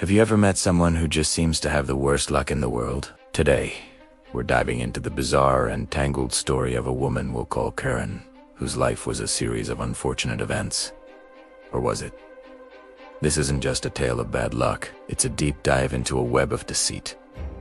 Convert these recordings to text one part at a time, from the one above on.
Have you ever met someone who just seems to have the worst luck in the world? Today, we're diving into the bizarre and tangled story of a woman we'll call Karen, whose life was a series of unfortunate events. Or was it? This isn't just a tale of bad luck. It's a deep dive into a web of deceit,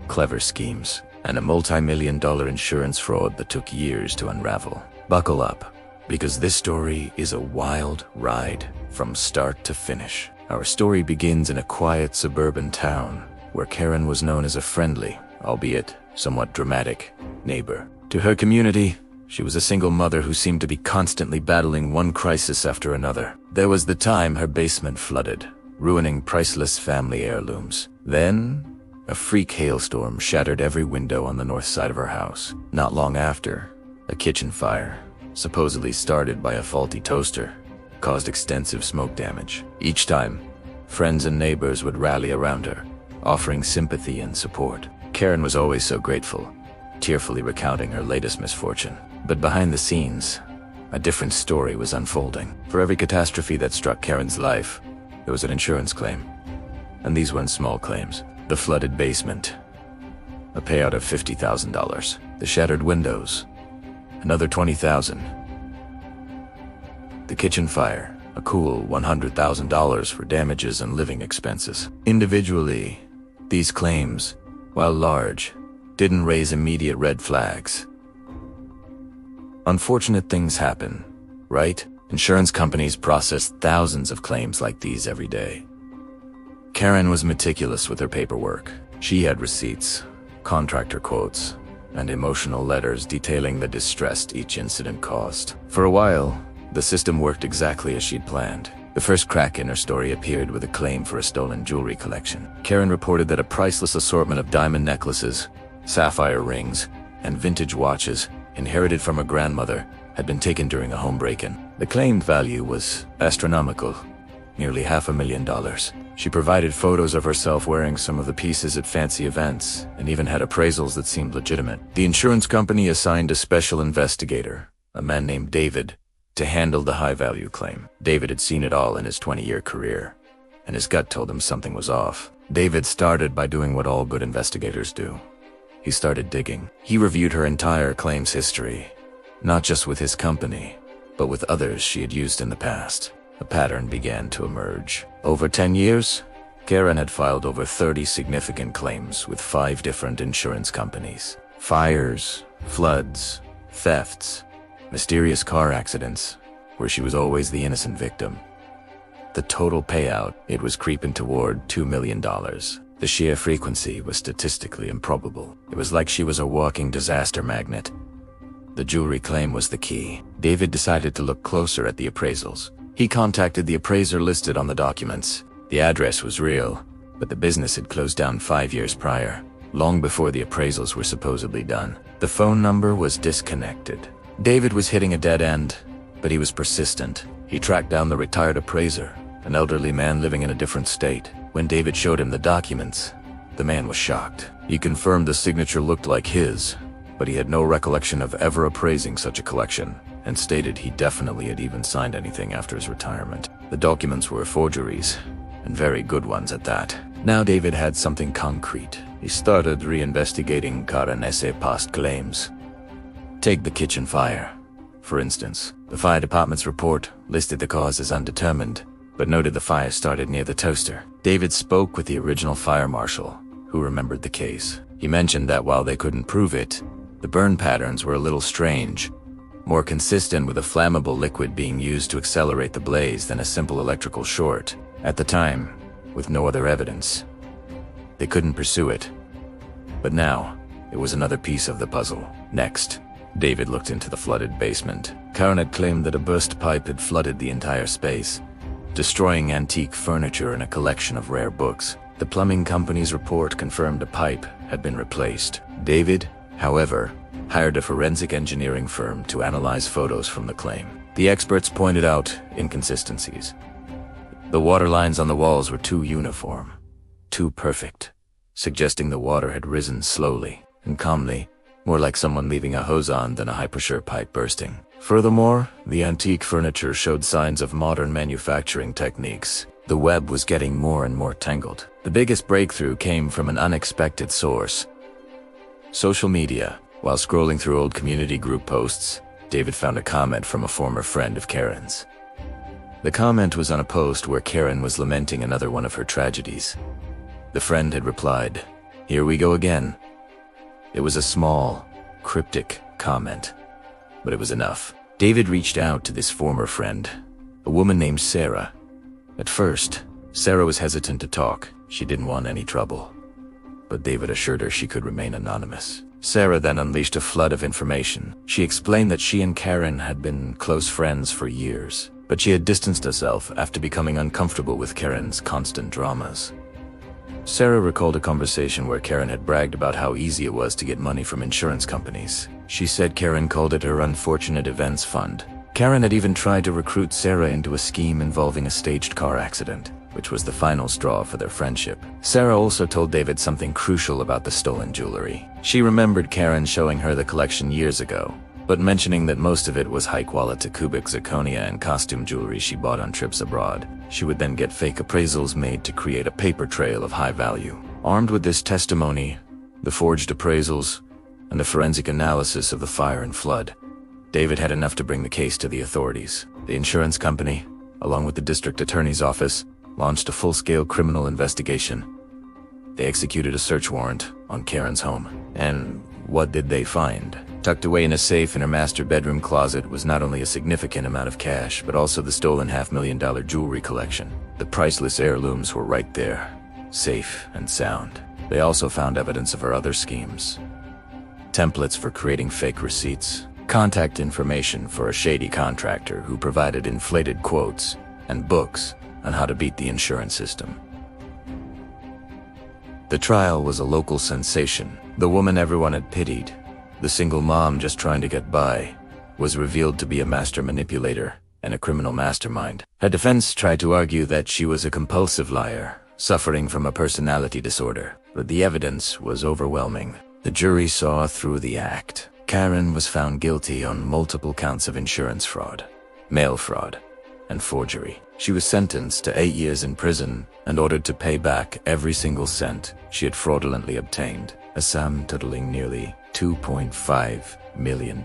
clever schemes, and a multi-million-dollar insurance fraud that took years to unravel. Buckle up, because this story is a wild ride from start to finish. Our story begins in a quiet suburban town where Karen was known as a friendly, albeit somewhat dramatic, neighbor. To her community, she was a single mother who seemed to be constantly battling one crisis after another. There was the time her basement flooded, ruining priceless family heirlooms. Then, a freak hailstorm shattered every window on the north side of her house. Not long after, a kitchen fire, supposedly started by a faulty toaster, caused extensive smoke damage. Each time, friends and neighbors would rally around her, offering sympathy and support. Karen was always so grateful, tearfully recounting her latest misfortune. But behind the scenes, a different story was unfolding. For every catastrophe that struck Karen's life, there was an insurance claim. And these weren't small claims. The flooded basement, a payout of $50,000. The shattered windows, another $20,000. The kitchen fire, a cool $100,000 for damages and living expenses. Individually, these claims, while large, didn't raise immediate red flags. Unfortunate things happen, right? Insurance companies process thousands of claims like these every day. Karen was meticulous with her paperwork. She had receipts, contractor quotes, and emotional letters detailing the distress each incident caused. For a while, the system worked exactly as she'd planned. The first crack in her story appeared with a claim for a stolen jewelry collection. Karen reported that a priceless assortment of diamond necklaces, sapphire rings, and vintage watches inherited from her grandmother had been taken during a home break-in. The claimed value was astronomical, nearly $500,000. She provided photos of herself wearing some of the pieces at fancy events, and even had appraisals that seemed legitimate. The insurance company assigned a special investigator, a man named David, to handle the high-value claim. David had seen it all in his 20-year career, and his gut told him something was off. David started by doing what all good investigators do. He started digging. He reviewed her entire claims history, not just with his company, but with others she had used in the past. A pattern began to emerge. Over 10 years, Karen had filed over 30 significant claims with 5 different insurance companies. Fires, floods, thefts, mysterious car accidents, where she was always the innocent victim. The total payout, it was creeping toward $2 million. The sheer frequency was statistically improbable. It was like she was a walking disaster magnet. The jewelry claim was the key. David decided to look closer at the appraisals. He contacted the appraiser listed on the documents. The address was real, but the business had closed down 5 years prior, long before the appraisals were supposedly done. The phone number was disconnected. David was hitting a dead end, but he was persistent. He tracked down the retired appraiser, an elderly man living in a different state. When David showed him the documents, the man was shocked. He confirmed the signature looked like his, but he had no recollection of ever appraising such a collection, and stated he definitely had even signed anything after his retirement. The documents were forgeries, and very good ones at that. Now David had something concrete. He started reinvestigating Karen's past claims. Take the kitchen fire, for instance. The fire department's report listed the cause as undetermined, but noted the fire started near the toaster. David spoke with the original fire marshal, who remembered the case. He mentioned that while they couldn't prove it, the burn patterns were a little strange, more consistent with a flammable liquid being used to accelerate the blaze than a simple electrical short. At the time, with no other evidence, they couldn't pursue it. But now, it was another piece of the puzzle. Next, David looked into the flooded basement. Karen had claimed that a burst pipe had flooded the entire space, destroying antique furniture and a collection of rare books. The plumbing company's report confirmed a pipe had been replaced. David, however, hired a forensic engineering firm to analyze photos from the claim. The experts pointed out inconsistencies. The water lines on the walls were too uniform, too perfect, suggesting the water had risen slowly and calmly, more like someone leaving a hose on than a high-pressure pipe bursting. Furthermore, the antique furniture showed signs of modern manufacturing techniques. The web was getting more and more tangled. The biggest breakthrough came from an unexpected source: social media. While scrolling through old community group posts, David found a comment from a former friend of Karen's. The comment was on a post where Karen was lamenting another one of her tragedies. The friend had replied, "Here we go again." It was a small, cryptic comment, but it was enough. David reached out to this former friend, a woman named Sarah. At first, Sarah was hesitant to talk. She didn't want any trouble. But David assured her she could remain anonymous. Sarah then unleashed a flood of information. She explained that she and Karen had been close friends for years, but she had distanced herself after becoming uncomfortable with Karen's constant dramas. Sarah recalled a conversation where Karen had bragged about how easy it was to get money from insurance companies. She said Karen called it her unfortunate events fund. Karen had even tried to recruit Sarah into a scheme involving a staged car accident, which was the final straw for their friendship. Sarah also told David something crucial about the stolen jewelry. She remembered Karen showing her the collection years ago, but mentioning that most of it was high-quality cubic zirconia and costume jewelry she bought on trips abroad. She would then get fake appraisals made to create a paper trail of high value. Armed with this testimony, the forged appraisals, and the forensic analysis of the fire and flood, David had enough to bring the case to the authorities. The insurance company, along with the district attorney's office, launched a full-scale criminal investigation. They executed a search warrant on Karen's home. And what did they find? Tucked away in a safe in her master bedroom closet was not only a significant amount of cash, but also the stolen $500,000 jewelry collection. The priceless heirlooms were right there, safe and sound. They also found evidence of her other schemes: templates for creating fake receipts, contact information for a shady contractor who provided inflated quotes, and books on how to beat the insurance system. The trial was a local sensation. The woman everyone had pitied, the single mom just trying to get by, was revealed to be a master manipulator and a criminal mastermind. Her defense tried to argue that she was a compulsive liar, suffering from a personality disorder, but the evidence was overwhelming. The jury saw through the act. Karen was found guilty on multiple counts of insurance fraud, mail fraud, and forgery. She was sentenced to 8 years in prison and ordered to pay back every single cent she had fraudulently obtained, a sum totaling nearly $2.5 million.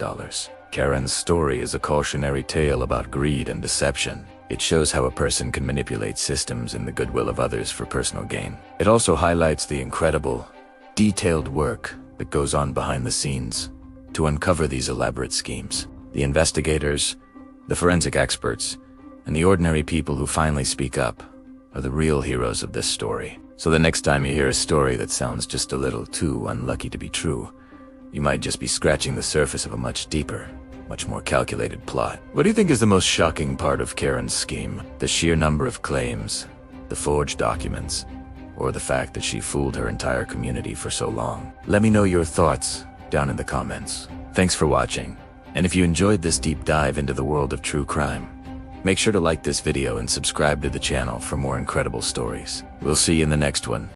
Karen's story is a cautionary tale about greed and deception. It shows how a person can manipulate systems and the goodwill of others for personal gain. It also highlights the incredible, detailed work that goes on behind the scenes to uncover these elaborate schemes. The investigators, the forensic experts, and the ordinary people who finally speak up are the real heroes of this story. So the next time you hear a story that sounds just a little too unlucky to be true, you might just be scratching the surface of a much deeper, much more calculated plot. What do you think is the most shocking part of Karen's scheme? The sheer number of claims, the forged documents, or the fact that she fooled her entire community for so long? Let me know your thoughts down in the comments. Thanks for watching, and if you enjoyed this deep dive into the world of true crime, make sure to like this video and subscribe to the channel for more incredible stories. We'll see you in the next one.